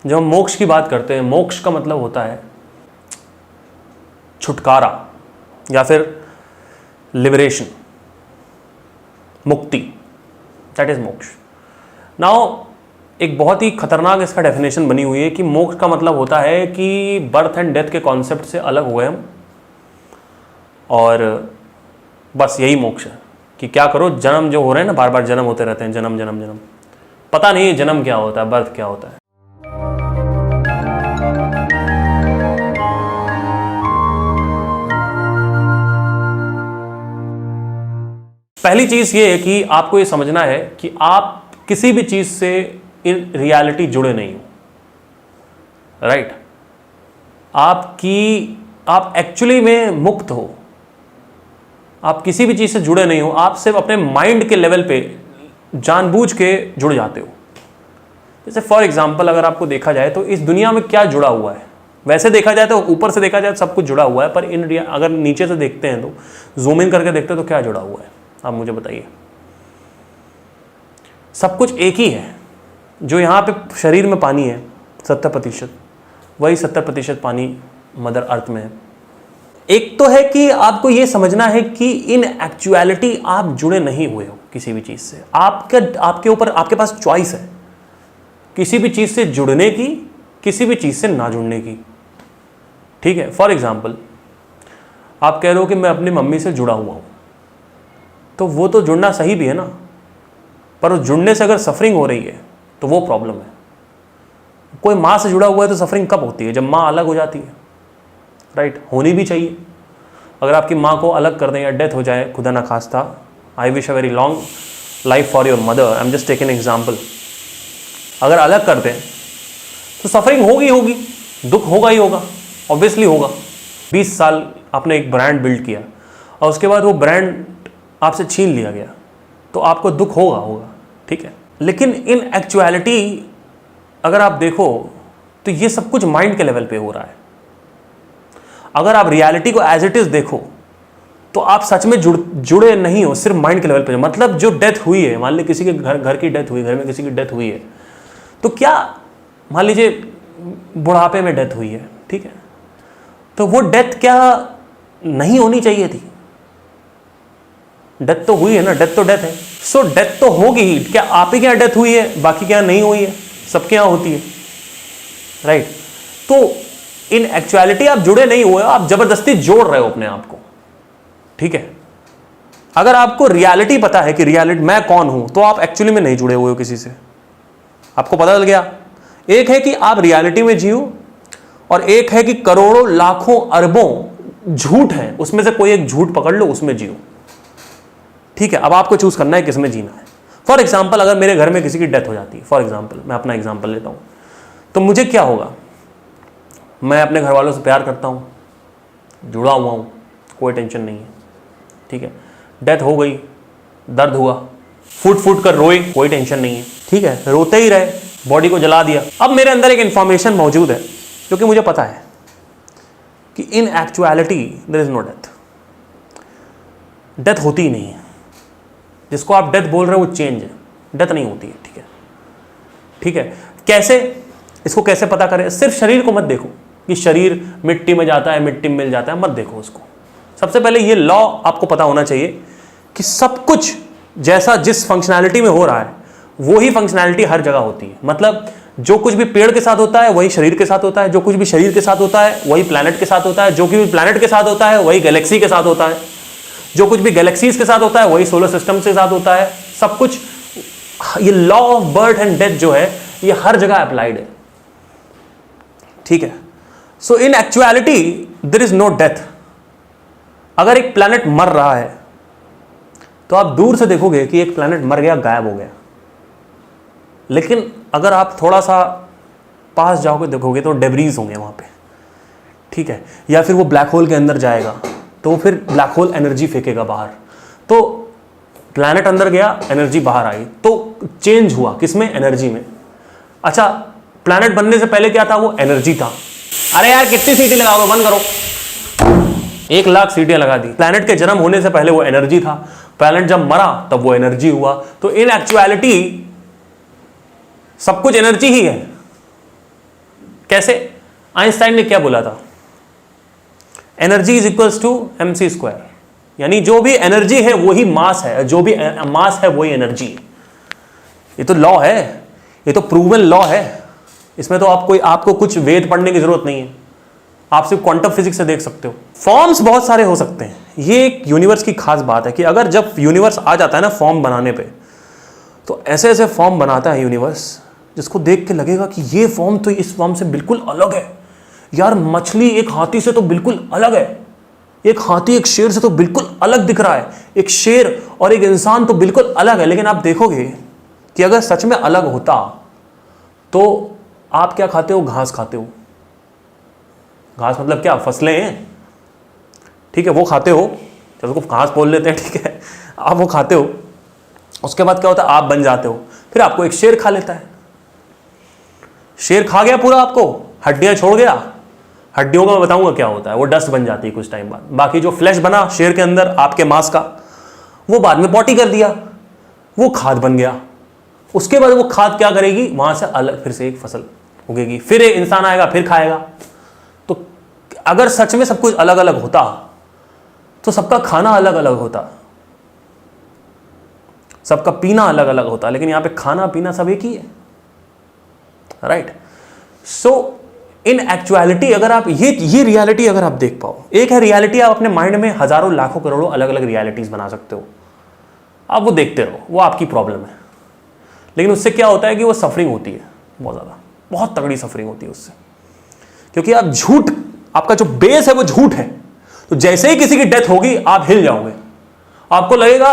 जब हम मोक्ष की बात करते हैं, मोक्ष का मतलब होता है छुटकारा या फिर लिबरेशन, मुक्ति, दैट इज मोक्ष। नाउ एक बहुत ही खतरनाक इसका डेफिनेशन बनी हुई है कि मोक्ष का मतलब होता है कि बर्थ एंड डेथ के कॉन्सेप्ट से अलग हुए हम और बस यही मोक्ष है कि क्या करो, जन्म जो हो रहे हैं ना, बार बार जन्म होते रहते हैं, जन्म जन्म जन्म, पता नहीं है जन्म क्या होता है, बर्थ क्या होता है। पहली चीज ये है कि आपको ये समझना है कि आप किसी भी चीज से इन रियलिटी जुड़े नहीं हो, राइट? आप एक्चुअली में मुक्त हो, आप किसी भी चीज से जुड़े नहीं हो, आप सिर्फ अपने माइंड के लेवल पे जानबूझ के जुड़ जाते हो। जैसे फॉर एग्जांपल अगर आपको देखा जाए तो इस दुनिया में क्या जुड़ा हुआ है, वैसे देखा जाए तो ऊपर से देखा जाए तो सब कुछ जुड़ा हुआ है, पर अगर नीचे से देखते हैं तो जूम इन करके देखते हैं तो क्या जुड़ा हुआ है, आप मुझे बताइए। सब कुछ एक ही है। जो यहाँ पे शरीर में पानी है 70%, वही 70% पानी मदर अर्थ में है। एक तो है कि आपको ये समझना है कि इन एक्चुअलिटी आप जुड़े नहीं हुए हो किसी भी चीज से। आपके ऊपर, आपके पास चॉइस है किसी भी चीज से जुड़ने की, किसी भी चीज से ना जुड़ने की, ठीक है? फॉर एग्जाम्पल आप कह रहे हो कि मैं अपनी मम्मी से जुड़ा हुआ हूं, तो वो तो जुड़ना सही भी है ना, पर उस जुड़ने से अगर सफरिंग हो रही है तो वो प्रॉब्लम है। कोई माँ से जुड़ा हुआ है तो सफरिंग कब होती है? जब माँ अलग हो जाती है, राइट? होनी भी चाहिए। अगर आपकी माँ को अलग कर दें या डेथ हो जाए, खुदा ना खास्ता, I wish a very long life for your mother, I am just taking an example. अगर अलग कर दें तो सफरिंग होगी, दुख होगा ही होगा, ऑब्वियसली होगा। 20 साल आपने एक ब्रांड बिल्ड किया और उसके बाद वो ब्रांड आपसे छीन लिया गया, तो आपको दुख होगा, ठीक है? लेकिन इन एक्चुअलिटी अगर आप देखो तो ये सब कुछ माइंड के लेवल पे हो रहा है। अगर आप रियलिटी को एज इट इज देखो तो आप सच में जुड़े नहीं हो, सिर्फ माइंड के लेवल पे। मतलब जो डेथ हुई है, मान लीजिए किसी के घर की डेथ हुई, घर में किसी की डेथ हुई है, तो क्या मान लीजिए बुढ़ापे में डेथ हुई है, ठीक है? तो वो डेथ क्या नहीं होनी चाहिए थी? डेथ तो हुई है ना, डेथ तो डेथ है। सो डेथ तो होगी ही। क्या आप ही के यहाँ डेथ हुई है, बाकी के यहाँ नहीं हुई है? सबके यहाँ होती है, राइट? तो इन एक्चुअलिटी आप जुड़े नहीं हुए, आप जबरदस्ती जोड़ रहे हो अपने आप को, ठीक है? अगर आपको रियलिटी पता है कि रियलिटी मैं कौन हूं, तो आप एक्चुअली में नहीं जुड़े हुए हो किसी से। आपको पता चल गया। एक है कि आप रियलिटी में जियो और एक है कि करोड़ों लाखों अरबों झूठ है, उसमें से कोई एक झूठ पकड़ लो, उसमें जियो, ठीक है? अब आपको चूज करना है किसमें जीना है। फॉर एग्जाम्पल अगर मेरे घर में किसी की डेथ हो जाती है, फॉर एग्जाम्पल मैं अपना एग्जाम्पल लेता हूं, तो मुझे क्या होगा? मैं अपने घर वालों से प्यार करता हूं, जुड़ा हुआ हूं, कोई टेंशन नहीं है, ठीक है? डेथ हो गई, दर्द हुआ, फूट फूट कर रोए, कोई टेंशन नहीं है, ठीक है? रोते ही रहे, बॉडी को जला दिया। अब मेरे अंदर एक इंफॉर्मेशन मौजूद है क्योंकि मुझे पता है कि in actuality there is no death. Death होती ही नहीं है। जिसको आप डेथ बोल रहे हो वो चेंज है, डेथ नहीं होती है, ठीक है? ठीक है? कैसे, इसको कैसे पता करें? सिर्फ शरीर को मत देखो कि शरीर मिट्टी में जाता है, मिट्टी में मिल जाता है, मत देखो उसको। सबसे पहले ये लॉ आपको पता होना चाहिए कि सब कुछ जैसा जिस फंक्शनैलिटी में हो रहा है वो ही फंक्शनैलिटी हर जगह होती है। मतलब जो कुछ भी पेड़ के साथ होता है वही शरीर के साथ होता है, जो कुछ भी शरीर के साथ होता है वही प्लैनेट के साथ होता है, जो कुछ भी प्लैनेट के साथ होता है वही गैलेक्सी के साथ होता है, जो कुछ भी गैलेक्सीज के साथ होता है वही सोलर सिस्टम के साथ होता है। सब कुछ, ये law of birth and death जो है ये हर जगह अप्लाइड है, ठीक है? So in actuality there is no death. अगर एक प्लैनेट मर रहा है तो आप दूर से देखोगे कि एक प्लैनेट मर गया, गायब हो गया, लेकिन अगर आप थोड़ा सा पास जाओगे देखोगे तो डेब्रीज होंगे वहां पे, ठीक है? या फिर वो ब्लैक होल के अंदर जाएगा तो फिर ब्लैक होल एनर्जी फेंकेगा बाहर, तो प्लैनेट अंदर गया, एनर्जी बाहर आई, तो चेंज हुआ किसमें? एनर्जी में। अच्छा, प्लैनेट बनने से पहले क्या था? वो एनर्जी था। अरे यार कितनी सीटी लगाओगे, बंद करो। 1,00,000 सीटियां लगा दी। प्लैनेट के जन्म होने से पहले वो एनर्जी था, प्लैनेट जब मरा तब वो एनर्जी हुआ। तो इन एक्चुअलिटी सब कुछ एनर्जी ही है, कैसे? आइंस्टाइन ने क्या बोला था? Energy is equals to mc square, यानी जो भी एनर्जी है वही मास है, जो भी मास है वही एनर्जी है। ये तो लॉ है, ये तो प्रूवन लॉ है, इसमें तो आपको कुछ वेद पढ़ने की जरूरत नहीं है, आप सिर्फ क्वांटम फिजिक्स से देख सकते हो। फॉर्म्स बहुत सारे हो सकते हैं, ये एक यूनिवर्स की खास बात है कि अगर जब यूनिवर्स आ जाता है ना फॉर्म बनाने पे, तो ऐसे ऐसे फॉर्म बनाता है यूनिवर्स जिसको देख के लगेगा कि ये फॉर्म तो इस फॉर्म से बिल्कुल अलग है। यार मछली एक हाथी से तो बिल्कुल अलग है, एक हाथी एक शेर से तो बिल्कुल अलग दिख रहा है, एक शेर और एक इंसान तो बिल्कुल अलग है। लेकिन आप देखोगे कि अगर सच में अलग होता तो आप क्या खाते हो? घास खाते हो। घास मतलब क्या? फसलें हैं, ठीक है, वो खाते हो, चलो उसको घास बोल लेते हैं, ठीक है, आप वो खाते हो। उसके बाद क्या होता है? आप बन जाते हो, फिर आपको एक शेर खा लेता है। शेर खा गया पूरा, आपको हड्डियां छोड़ गया। हड्डियों का मैं बताऊंगा क्या होता है, वो डस्ट बन जाती है कुछ टाइम बाद। बाकी जो फ्लैश बना शेर के अंदर आपके मांस का, वो बाद में पॉटी कर दिया, वो खाद बन गया। उसके बाद वो खाद क्या करेगी? वहां से अलग फिर से एक फसल उगेगी, फिर एक इंसान आएगा, फिर खाएगा। तो अगर सच में सब कुछ अलग अलग होता तो सबका खाना अलग अलग होता, सबका पीना अलग अलग होता, लेकिन यहां पे खाना पीना सब एक ही है, राइट? सो इन एक्चुअलिटी अगर आप ये रियलिटी अगर आप देख पाओ, एक है रियलिटी, आप अपने माइंड में हजारों लाखों करोड़ों अलग अलग रियलिटीज बना सकते हो, आप वो देखते रहो, वो आपकी प्रॉब्लम है। लेकिन उससे क्या होता है कि वो सफरिंग होती है, बहुत ज़्यादा, बहुत तगड़ी सफरिंग होती है उससे, क्योंकि आप झूठ, आपका जो बेस है वो झूठ है। तो जैसे ही किसी की डेथ होगी आप हिल जाओगे, आपको लगेगा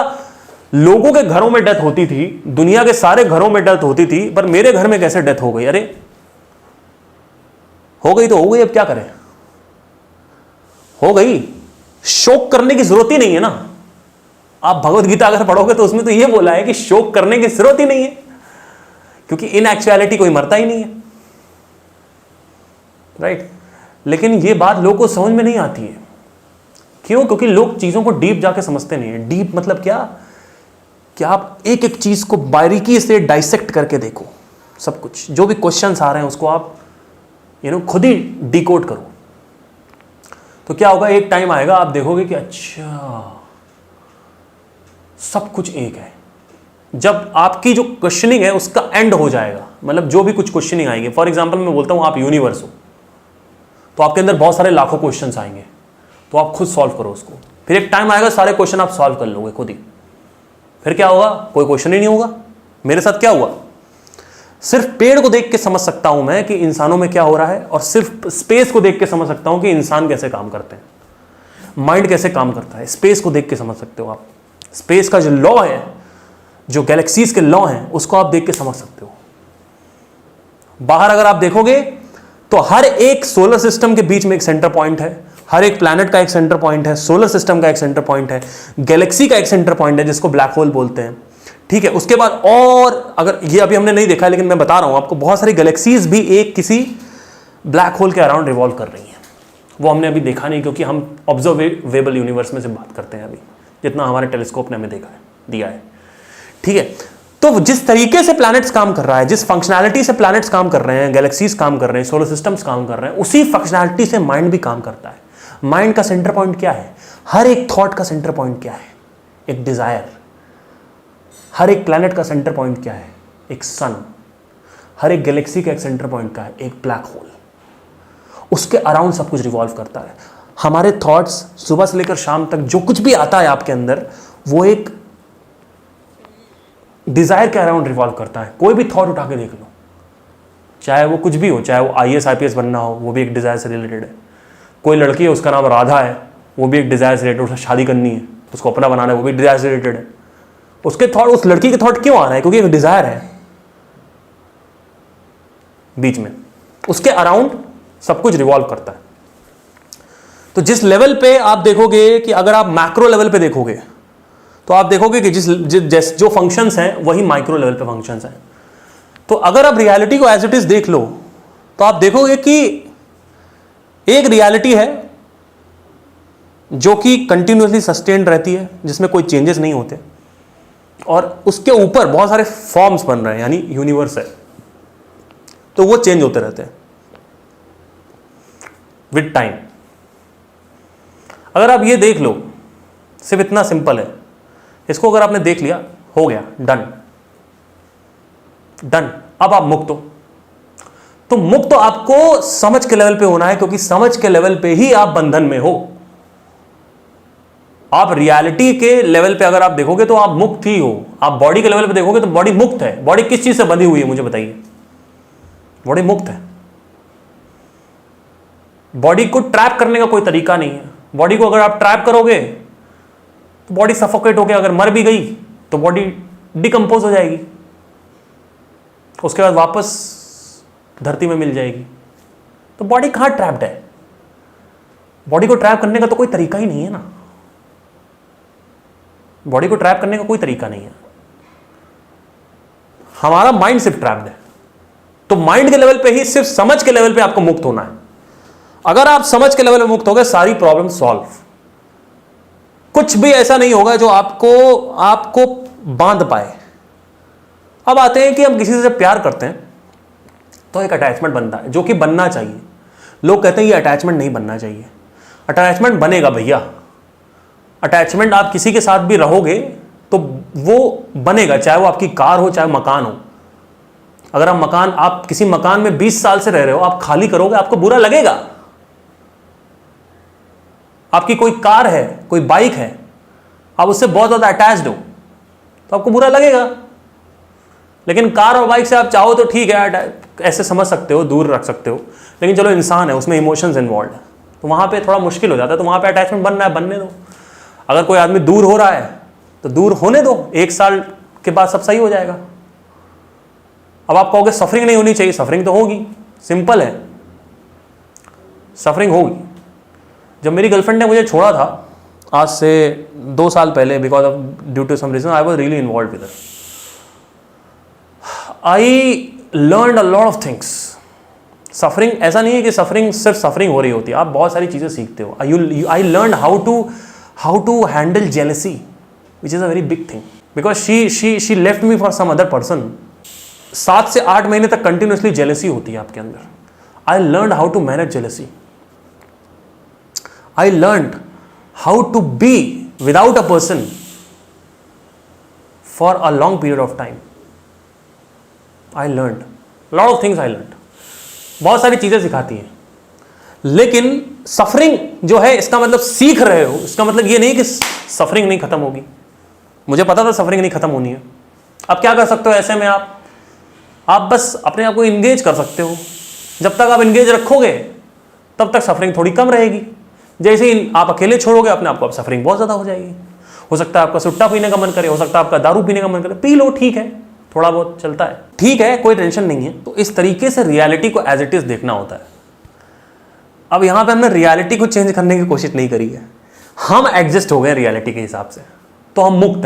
लोगों के घरों में डेथ होती थी, दुनिया के सारे घरों में डेथ होती थी, पर मेरे घर में कैसे डेथ हो गई? अरे हो गई तो हो गई, अब क्या करें, हो गई, शोक करने की जरूरत ही नहीं है ना। आप भगवत गीता अगर पढ़ोगे तो उसमें तो यह बोला है कि शोक करने की जरूरत ही नहीं है, क्योंकि इन एक्चुअलिटी कोई मरता ही नहीं है, राइट? लेकिन यह बात लोगों को समझ में नहीं आती है। क्यों? क्योंकि लोग चीजों को डीप जाके समझते नहीं है। डीप मतलब क्या? कि आप एक एक चीज को बारीकी से डाइसेक्ट करके देखो, सब कुछ जो भी क्वेश्चंस आ रहे हैं उसको आप खुद ही डिकोड करो। तो क्या होगा? एक टाइम आएगा आप देखोगे कि अच्छा सब कुछ एक है। जब आपकी जो क्वेश्चनिंग है उसका एंड हो जाएगा, मतलब जो भी कुछ क्वेश्चनिंग आएंगे, फॉर एग्जांपल मैं बोलता हूं आप यूनिवर्स हो, तो आपके अंदर बहुत सारे लाखों क्वेश्चंस आएंगे, तो आप खुद सॉल्व करो उसको। फिर एक टाइम आएगा सारे क्वेश्चन आप सॉल्व कर लोगे खुद ही, फिर क्या होगा? कोई क्वेश्चन ही नहीं होगा। मेरे साथ क्या हुआ? सिर्फ पेड़ को देख के समझ सकता हूं मैं कि इंसानों में क्या हो रहा है, और सिर्फ स्पेस को देख के समझ सकता हूं कि इंसान कैसे काम करते हैं, माइंड कैसे काम करता है। स्पेस को देख के समझ सकते हो आप, स्पेस का जो लॉ है, जो गैलेक्सीज के लॉ हैं, उसको आप देख के समझ सकते हो। बाहर अगर आप देखोगे तो हर एक सोलर सिस्टम के बीच में एक सेंटर पॉइंट है, हर एक प्लैनेट का एक सेंटर पॉइंट है, सोलर सिस्टम का एक सेंटर पॉइंट है, गैलेक्सी का एक सेंटर पॉइंट है जिसको ब्लैक होल बोलते हैं, ठीक है। उसके बाद और अगर ये अभी हमने नहीं देखा है, लेकिन मैं बता रहा हूं आपको, बहुत सारी गैलेक्सीज भी एक किसी ब्लैक होल के अराउंड रिवॉल्व कर रही हैं। वो हमने अभी देखा नहीं, क्योंकि हम ऑब्जर्वेबल यूनिवर्स में से बात करते हैं अभी, जितना हमारे टेलीस्कोप ने हमें देखा है, दिया है, ठीक है। तो जिस तरीके से प्लैनेट्स काम कर रहा है, जिस फंक्शनैलिटी से प्लैनेट्स काम कर रहे हैं, गैलेक्सीज काम कर रहे हैं, सोलर सिस्टम्स काम कर रहे हैं, उसी फंक्शनैलिटी से माइंड भी काम करता है। माइंड का सेंटर पॉइंट क्या है? हर एक थॉट का सेंटर पॉइंट क्या है? एक डिजायर। हर एक प्लैनेट का सेंटर पॉइंट क्या है? एक सन। हर एक गैलेक्सी का एक सेंटर पॉइंट क्या है? एक ब्लैक होल। उसके अराउंड सब कुछ रिवॉल्व करता है। हमारे थॉट्स सुबह से लेकर शाम तक जो कुछ भी आता है आपके अंदर, वो एक डिजायर के अराउंड रिवॉल्व करता है। कोई भी थॉट उठा के देख लो, चाहे वो कुछ भी हो, चाहे वो IAS IPS बनना हो, वो भी एक डिजायर से रिलेटेड है। कोई लड़की है, उसका नाम राधा है, वो भी एक डिजायर से रिलेटेड, उसे शादी करनी है, उसको अपना बनाना है, वो भी डिजायर से रिलेटेड है। उसके थॉट, उस लड़की के थॉट क्यों आ रहा है? क्योंकि एक डिजायर है बीच में, उसके अराउंड सब कुछ रिवॉल्व करता है। तो जिस लेवल पे आप देखोगे कि अगर आप मैक्रो लेवल पे देखोगे तो आप देखोगे कि जो फंक्शंस हैं वही माइक्रो लेवल पे फंक्शंस हैं। तो अगर आप रियलिटी को एज इट इज देख लो तो आप देखोगे कि एक रियलिटी है जो कि कंटिन्यूसली सस्टेन्ड रहती है, जिसमें कोई चेंजेस नहीं होते, और उसके ऊपर बहुत सारे फॉर्म्स बन रहे हैं, यानी यूनिवर्स है, तो वो चेंज होते रहते हैं। With time. अगर आप ये देख लो, सिर्फ इतना सिंपल है, इसको अगर आपने देख लिया, हो गया, डन डन। अब आप मुक्त हो। तो मुक्त तो आपको समझ के लेवल पे होना है, क्योंकि समझ के लेवल पे ही आप बंधन में हो। आप रियलिटी के लेवल पे अगर आप देखोगे तो आप मुक्त ही हो। आप बॉडी के लेवल पे देखोगे तो बॉडी मुक्त है। बॉडी किस चीज से बंधी हुई है मुझे बताइए? बॉडी मुक्त है। बॉडी को ट्रैप करने का कोई तरीका नहीं है। बॉडी को अगर आप ट्रैप करोगे तो बॉडी सफोकेट होकर अगर मर भी गई तो बॉडी डिकम्पोज हो जाएगी, उसके बाद वापस धरती में मिल जाएगी। तो बॉडी कहां ट्रैप्ड है? बॉडी को ट्रैप करने का तो कोई तरीका ही नहीं है ना। बॉडी को ट्रैप करने का कोई तरीका नहीं है। हमारा माइंड सिर्फ ट्रैप्ड है। तो माइंड के लेवल पे ही, सिर्फ समझ के लेवल पे आपको मुक्त होना है। अगर आप समझ के लेवल में मुक्त हो गए, सारी प्रॉब्लम सॉल्व। कुछ भी ऐसा नहीं होगा जो आपको बांध पाए। अब आते हैं कि हम किसी से प्यार करते हैं तो एक अटैचमेंट बनता है, जो कि बनना चाहिए। लोग कहते हैं ये अटैचमेंट नहीं बनना चाहिए। अटैचमेंट बनेगा भैया। अटैचमेंट आप किसी के साथ भी रहोगे तो वो बनेगा, चाहे वो आपकी कार हो, चाहे मकान हो। अगर आप किसी मकान में 20 साल से रह रहे हो, आप खाली करोगे, आपको बुरा लगेगा। आपकी कोई कार है, कोई बाइक है, आप उससे बहुत ज्यादा अटैच्ड हो तो आपको बुरा लगेगा। लेकिन कार और बाइक से आप चाहो तो ठीक है, ऐसे समझ सकते हो, दूर रख सकते हो। लेकिन चलो, इंसान है, उसमें इमोशंस इन्वॉल्व है, तो वहां पे थोड़ा मुश्किल हो जाता है। तो वहां पे अटैचमेंट बनना है, बनने दो। अगर कोई आदमी दूर हो रहा है तो दूर होने दो, 1 साल के बाद सब सही हो जाएगा। अब आप कहोगे सफरिंग नहीं होनी चाहिए, सफरिंग तो होगी। सिंपल है, सफरिंग होगी। जब मेरी गर्लफ्रेंड ने मुझे छोड़ा था आज से 2 साल पहले, because of due to some reason, I was really involve with her. I learned a lot of things. Suffering ऐसा नहीं है कि सफरिंग सिर्फ सफरिंग हो रही होती है, आप बहुत सारी चीजें सीखते हो। I learn how to handle jealousy, which is a very big thing, because she left me for some other person. 7 से 8 महीने तक कंटिन्यूसली जेलसी होती है आपके अंदर। I learn how to manage jealousy. I learned how to be without a person for a long period of time. I learned lot of things. I learned बहुत सारी चीजें सिखाती हैं। लेकिन सफरिंग जो है, इसका मतलब सीख रहे हो, इसका मतलब ये नहीं कि सफरिंग नहीं खत्म होगी। मुझे पता था सफरिंग नहीं खत्म होनी है। अब क्या कर सकते हो ऐसे में? आप बस अपने आप को इंगेज कर सकते हो। जब तक आप इंगेज रखोगे तब तक सफरिंग थोड़ी कम रहेगी। जैसे ही आप अकेले छोड़ोगे अपने आप को, अब सफरिंग बहुत ज्यादा हो जाएगी। हो सकता है आपका सुट्टा पीने का मन करे, हो सकता है आपका दारू पीने का मन करे, पी लो, ठीक है, थोड़ा बहुत चलता है, ठीक है, कोई टेंशन नहीं है। तो इस तरीके से रियलिटी को एज इट इज देखना होता है। अब यहां पे हमने रियलिटी को चेंज करने की कोशिश नहीं करी है, हम एडजस्ट हो गए रियलिटी के हिसाब से, तो हम मुक्त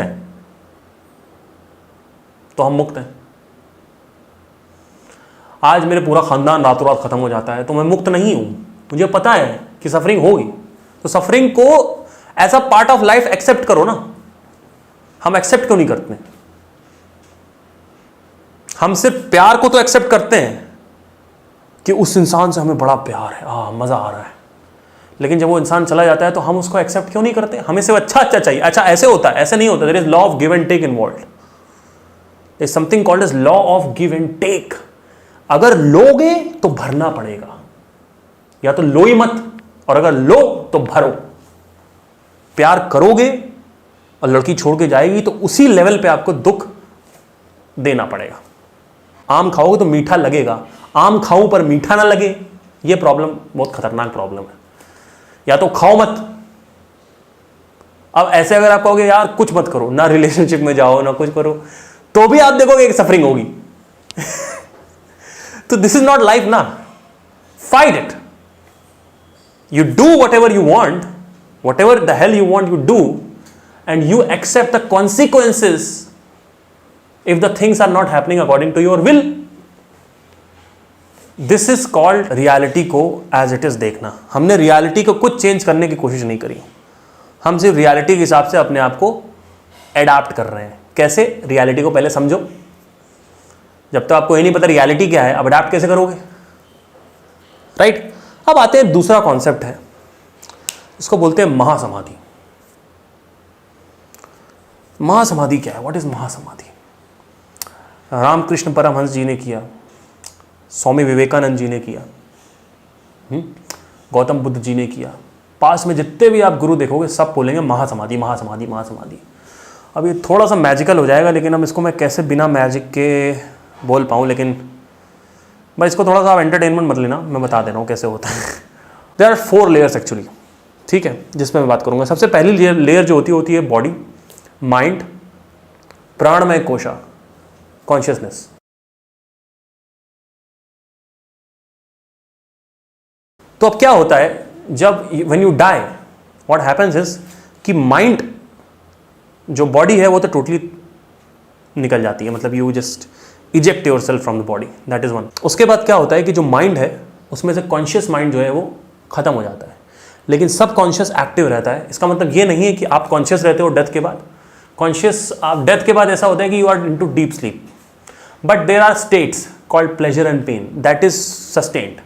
हैं। आज मेरे पूरा खानदान रातों रात खत्म हो जाता है तो मैं मुक्त नहीं हूं। मुझे पता है कि सफरिंग होगी, तो सफरिंग को as a part of life accept करो ना। हम एक्सेप्ट क्यों नहीं करते? हम सिर्फ प्यार को तो एक्सेप्ट करते हैं कि उस इंसान से हमें बड़ा प्यार है, मजा आ रहा है। लेकिन जब वो इंसान चला जाता है तो हम उसको एक्सेप्ट क्यों नहीं करते? हमें सिर्फ अच्छा चाहिए। अच्छा, ऐसे होता है? ऐसे नहीं होता। There is law of give and take involved. Is something called as law of give and take. अगर लोगे तो भरना पड़ेगा, या तो लो ही मत, और अगर लो तो भरो। प्यार करोगे और लड़की छोड़ के जाएगी तो उसी लेवल पे आपको दुख देना पड़ेगा। आम खाओगे तो मीठा लगेगा, आम खाऊं पर मीठा ना लगे, ये प्रॉब्लम बहुत खतरनाक प्रॉब्लम है। या तो खाओ मत। अब ऐसे अगर आप कहोगे यार कुछ मत करो, ना रिलेशनशिप में जाओ ना कुछ करो, तो भी आप देखोगे कि सफरिंग होगी। तो दिस इज नॉट लाइफ ना। Fight it. You do whatever you want, whatever the hell you want, you do, and you accept the consequences if the things are not happening according to your will. This is called reality को as it is देखना। हमने reality को कुछ change करने की कोशिश नहीं करी, हम सिर्फ reality के हिसाब से अपने आप को एडाप्ट कर रहे हैं। कैसे? reality को पहले समझो। जब तक आपको ये नहीं पता reality क्या है, अब अडाप्ट कैसे करोगे? राइट? अब आते हैं दूसरा कॉन्सेप्ट है, इसको बोलते हैं महासमाधि। महासमाधि क्या है? What is mahasamadhi? रामकृष्ण परमहंस जी ने किया, स्वामी विवेकानंद जी ने किया, गौतम बुद्ध जी ने किया, पास में जितने भी आप गुरु देखोगे सब बोलेंगे महासमाधि महासमाधि महासमाधि। अब ये थोड़ा सा मैजिकल हो जाएगा, लेकिन अब इसको मैं कैसे बिना मैजिक के बोल पाऊँ, लेकिन मैं इसको थोड़ा सा आप एंटरटेनमेंट मत लेना, मैं बता दे रहा हूँ कैसे होता है। देयर आर 4 लेयर्स एक्चुअली, ठीक है, जिसमें मैं बात करूँगा। सबसे पहली लेयर जो होती है बॉडी, माइंड, प्राणमय कोशा, कॉन्शियसनेस। तो अब क्या होता है जब when you die, what happens is कि माइंड, जो बॉडी है वो तो टोटली निकल जाती है, मतलब you just eject yourself from the body, that is one. उसके बाद क्या होता है कि जो माइंड है उसमें से कॉन्शियस माइंड जो है वो खत्म हो जाता है, लेकिन सब कॉन्शियस एक्टिव रहता है। इसका मतलब ये नहीं है कि आप कॉन्शियस रहते हो डेथ के बाद। कॉन्शियस आप डेथ के बाद ऐसा होता है कि you are into deep sleep, but there are states called pleasure and pain that is sustained.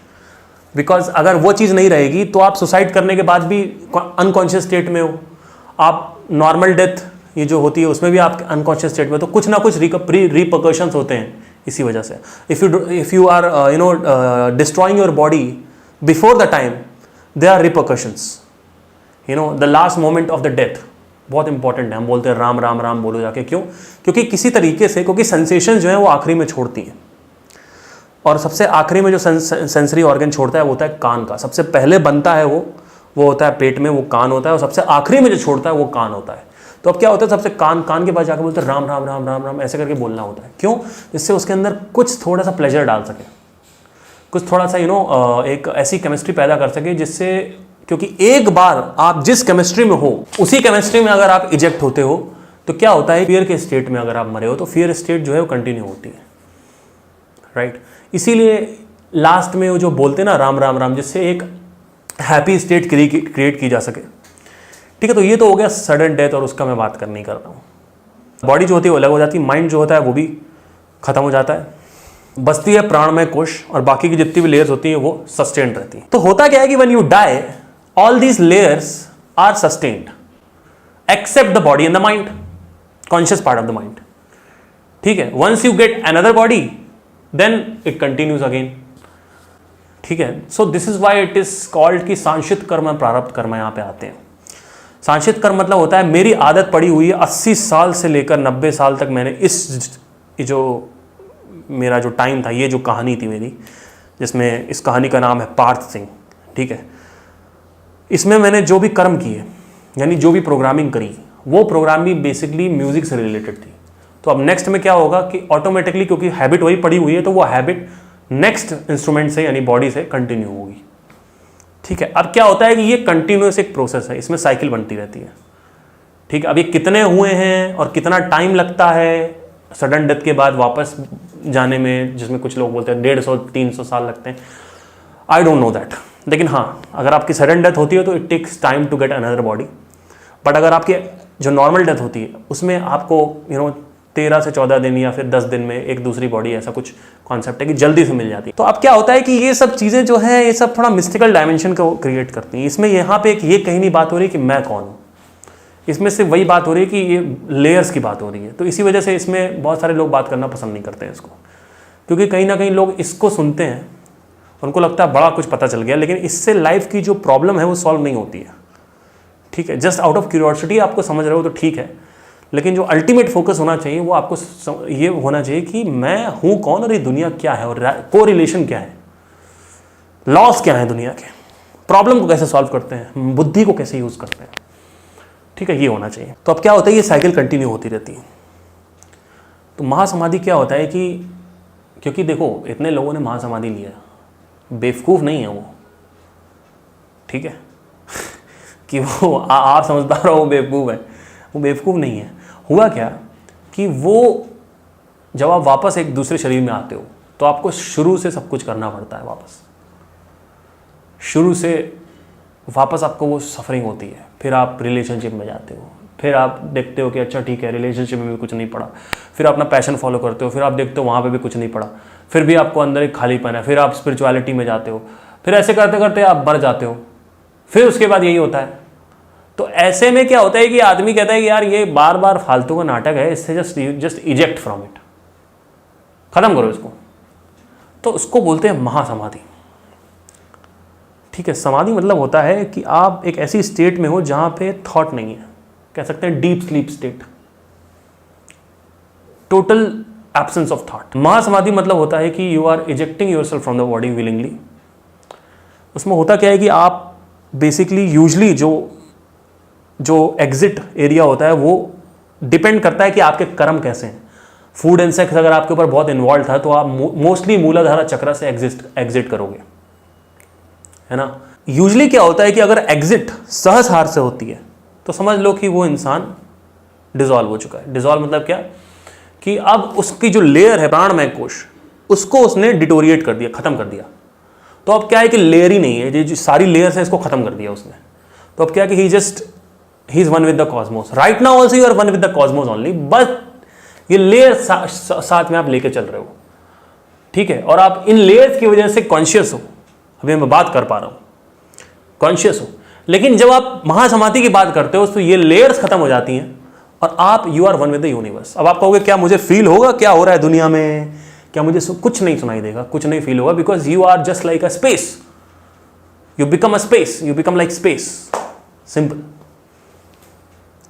Because अगर वो चीज़ नहीं रहेगी तो आप सुसाइड करने के बाद भी अनकॉन्शियस स्टेट में हो, आप नॉर्मल डेथ ये जो होती है उसमें भी आप अनकॉन्शियस स्टेट में, तो कुछ ना कुछ रिपरकशंस होते हैं इसी वजह से। If you are destroying your body before the time, they are repercussions, the last moment of the death बहुत इंपॉर्टेंट है। हम बोलते हैं राम राम राम बोलो जाके, क्यों? क्योंकि किसी तरीके से, क्योंकि सेंसेशन जो है वो आखिरी में छोड़ती है, और सबसे आखिरी में जो सेंसरी ऑर्गन छोड़ता है वो होता है कान का। सबसे पहले बनता है वो होता है पेट में, वो कान होता है, और सबसे आखिरी में जो छोड़ता है वो कान होता है। तो अब क्या होता है, सबसे कान के पास जाकर बोलते हैं राम राम राम राम राम, ऐसे करके बोलना होता है। क्यों? जिससे उसके अंदर कुछ थोड़ा सा प्लेजर डाल सके, कुछ थोड़ा सा एक ऐसी केमिस्ट्री पैदा कर सके जिससे, क्योंकि एक बार आप जिस केमिस्ट्री में हो उसी केमिस्ट्री में अगर आप इजेक्ट होते हो तो क्या होता है, फियर के स्टेट में अगर आप मरे हो तो फियर स्टेट जो है वो कंटिन्यू होती है, राइट। इसीलिए लास्ट में वो जो बोलते हैं ना राम राम राम, जिससे एक हैप्पी स्टेट क्रिएट की जा सके, ठीक है। तो ये तो हो गया सडन डेथ, और उसका मैं बात कर नहीं कर रहा हूँ। बॉडी जो होती है वो अलग हो जाती है, माइंड जो होता है वो भी खत्म हो जाता है, बचती है प्राणमय कोश, और बाकी की जितनी भी लेयर्स होती हैं वो सस्टेन्ड रहती हैं। तो होता क्या है कि when you die, all these layers are sustained except the body and the mind, conscious part of the mind, ठीक है। Once you get another body then it continues again, ठीक है। So this is why it is called कि सांशित कर्म प्रारब्ध कर्म यहाँ पे आते हैं। सांशित कर्म मतलब होता है मेरी आदत पड़ी हुई है 80 साल से लेकर 90 साल तक, मैंने जो मेरा जो टाइम था, ये जो कहानी थी मेरी, जिसमें इस कहानी का नाम है पार्थ सिंह, ठीक है। इसमें मैंने जो भी कर्म किए, यानी जो भी प्रोग्रामिंग करी, वो प्रोग्रामिंग बेसिकली म्यूजिक से रिलेटेड थी। तो अब नेक्स्ट में क्या होगा कि ऑटोमेटिकली, क्योंकि हैबिट वही पड़ी हुई है, तो वो हैबिट नेक्स्ट इंस्ट्रूमेंट से यानी बॉडी से कंटिन्यू होगी, ठीक है। अब क्या होता है कि ये कंटिन्यूस एक प्रोसेस है, इसमें साइकिल बनती रहती है, ठीक है। अब ये कितने हुए हैं और कितना टाइम लगता है सडन डेथ के बाद वापस जाने में, जिसमें कुछ लोग बोलते हैं 150-300 साल लगते हैं, आई डोंट नो दैट। लेकिन हाँ, अगर आपकी सडन डेथ होती है तो it takes time to get another body, but अगर आपकी जो नॉर्मल डेथ होती है उसमें आपको 13 से 14 दिन या फिर 10 दिन में एक दूसरी बॉडी, ऐसा कुछ कॉन्सेप्ट है कि जल्दी से मिल जाती है। तो अब क्या होता है कि ये सब चीज़ें जो है ये सब थोड़ा मिस्टिकल डायमेंशन को क्रिएट करती हैं। इसमें यहाँ पे एक ये कहीं नहीं बात हो रही कि मैं कौन हूँ, इसमें से वही बात हो रही है कि ये लेयर्स की बात हो रही है। तो इसी वजह से इसमें बहुत सारे लोग बात करना पसंद नहीं करते हैं इसको, क्योंकि कहीं ना कहीं लोग इसको सुनते हैं, उनको लगता है बड़ा कुछ पता चल गया, लेकिन इससे लाइफ की जो प्रॉब्लम है वो सॉल्व नहीं होती है, ठीक है। जस्ट आउट ऑफ क्यूरियोसिटी आपको समझ रहे हो तो ठीक है, लेकिन जो अल्टीमेट फोकस होना चाहिए वो आपको ये होना चाहिए कि मैं हूँ कौन और ये दुनिया क्या है, और को रिलेशन क्या है, लॉस क्या है दुनिया के, प्रॉब्लम को कैसे सॉल्व करते हैं, बुद्धि को कैसे यूज़ करते हैं, ठीक है। ये होना चाहिए। तो अब क्या होता है, ये साइकिल कंटिन्यू होती रहती है। तो महासमाधि क्या होता है कि, क्योंकि देखो इतने लोगों ने महासमाधि लिया, बेवकूफ़ नहीं है वो, ठीक है कि वो आप समझदार हो वो बेवकूफ़ है, वो बेवकूफ़ नहीं है। हुआ क्या कि वो जब आप वापस एक दूसरे शरीर में आते हो तो आपको शुरू से सब कुछ करना पड़ता है, वापस शुरू से वापस आपको वो सफरिंग होती है। फिर आप रिलेशनशिप में जाते हो, फिर आप देखते हो कि अच्छा ठीक है रिलेशनशिप में भी कुछ नहीं पड़ा, फिर अपना पैशन फॉलो करते हो, फिर आप देखते हो वहाँ पे भी कुछ नहीं पड़ा, फिर भी आपको अंदर एक खालीपन है, फिर आप स्पिरिचुअलिटी में जाते हो, फिर ऐसे करते करते आप मर जाते हो, फिर उसके बाद यही होता है। तो ऐसे में क्या होता है कि आदमी कहता है कि यार ये बार बार फालतू का नाटक है, इससे जस्ट इजेक्ट फ्रॉम इट, खत्म करो इसको। तो उसको बोलते हैं महासमाधि। ठीक है, समाधि मतलब होता है कि आप एक ऐसी स्टेट में हो जहां पे थॉट नहीं है, कह सकते हैं deep sleep state, total absence of thought. महासमाधि मतलब होता है कि you are ejecting yourself from the body willingly. उसमें होता क्या है कि आप बेसिकली यूजली जो एग्जिट एरिया होता है वो डिपेंड करता है कि आपके कर्म कैसे हैं। फूड एंड सेक्स अगर आपके ऊपर बहुत इन्वॉल्व था तो आप मोस्टली मूलाधारा चक्र से एग्जिट करोगे, है ना। यूजली क्या होता है कि अगर एग्जिट सहस्रार से होती है तो समझ लो कि वो इंसान डिसॉल्व हो चुका है। डिसॉल्व मतलब क्या कि अब उसकी जो लेयर है प्राणमय कोश, उसको उसने डिटोरिएट कर दिया, खत्म कर दिया। तो अब क्या है कि लेयर ही नहीं है, ये जो सारी लेयर्स है इसको खत्म कर दिया उसने। तो अब क्या है कि he is one with the cosmos. Right now also you are one with the cosmos only, but ये लेयर साथ में आप लेके चल रहे हो, ठीक है। और आप इन लेयर्स की वजह से कॉन्शियस हो, अभी मैं बात कर पा रहा हूं, कॉन्शियस हो। लेकिन जब आप महासमाधि की बात करते हो तो ये लेयर्स खत्म हो जाती हैं और आप you are one with the universe. अब आप कहोगे क्या मुझे फील होगा क्या हो रहा है दुनिया में, क्या मुझे कुछ नहीं सुनाई देगा, कुछ नहीं फील होगा, because you are just like a space, you become a space, you become like space, simple,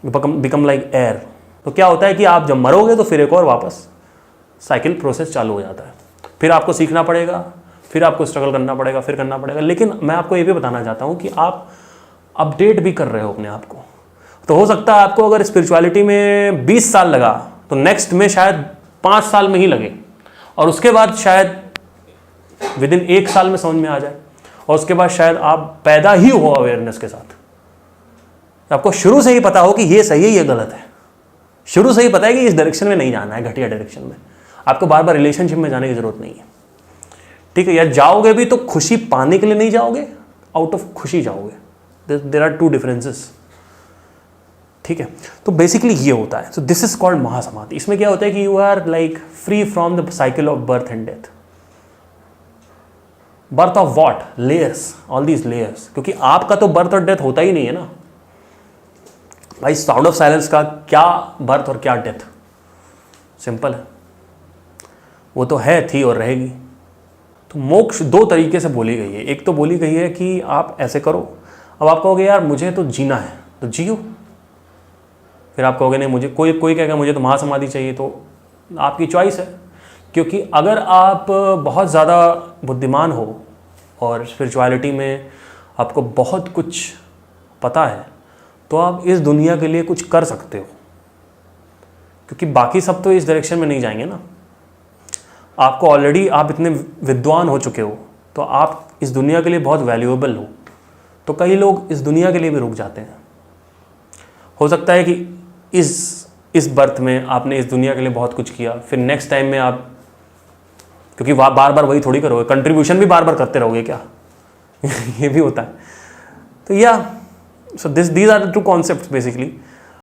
you become like air. तो क्या होता है कि आप जब मरोगे तो फिर एक और वापस साइकिल प्रोसेस चालू हो जाता है, फिर आपको सीखना पड़ेगा, फिर आपको स्ट्रगल करना पड़ेगा, फिर करना पड़ेगा। लेकिन मैं आपको ये भी बताना चाहता हूँ कि आप अपडेट भी कर रहे हो अपने आप को। तो हो सकता है आपको अगर स्पिरिचुअलिटी में 20 साल लगा तो नेक्स्ट में शायद 5 साल में ही लगे, और उसके बाद शायद विद इन 1 साल में समझ में आ जाए, और उसके बाद शायद आप पैदा ही हो अवेयरनेस के साथ। आपको शुरू से ही पता हो कि ये सही है ये गलत है, शुरू से ही पता है कि इस डायरेक्शन में नहीं जाना है, घटिया डायरेक्शन में। आपको बार बार रिलेशनशिप में जाने की जरूरत नहीं है, ठीक है। या जाओगे भी तो खुशी पाने के लिए नहीं जाओगे, आउट ऑफ खुशी जाओगे। देयर आर 2 डिफरेंसेस, ठीक है। तो बेसिकली ये होता है। So this is called mahasamadhi. इसमें क्या होता है कि you are like free from the cycle of birth and death. Birth of what? Layers, all these layers. क्योंकि आपका तो बर्थ और डेथ होता ही नहीं है ना भाई। साउंड ऑफ साइलेंस का क्या बर्थ और क्या डेथ, सिंपल है, वो तो है, थी और रहेगी। तो मोक्ष 2 तरीके से बोली गई है। एक तो बोली गई है कि आप ऐसे करो, अब आप कहोगे यार मुझे तो जीना है तो जियो, फिर आप कहोगे नहीं मुझे, कोई कहेगा मुझे तो महासमाधि चाहिए, तो आपकी चॉइस है। क्योंकि अगर आप बहुत ज़्यादा बुद्धिमान हो और स्पिरिचुअलिटी में आपको बहुत कुछ पता है तो आप इस दुनिया के लिए कुछ कर सकते हो, क्योंकि बाकी सब तो इस डायरेक्शन में नहीं जाएंगे ना। आपको ऑलरेडी आप इतने विद्वान हो चुके हो तो आप इस दुनिया के लिए बहुत वैल्यूएबल हो। तो कई लोग इस दुनिया के लिए भी रुक जाते हैं। हो सकता है कि इस बर्थ में आपने इस दुनिया के लिए बहुत कुछ किया, फिर नेक्स्ट टाइम में आप, क्योंकि बार बार वही थोड़ी करोगे, कंट्रीब्यूशन भी बार बार करते रहोगे क्या ये भी होता है। तो या so these are the 2 concepts basically.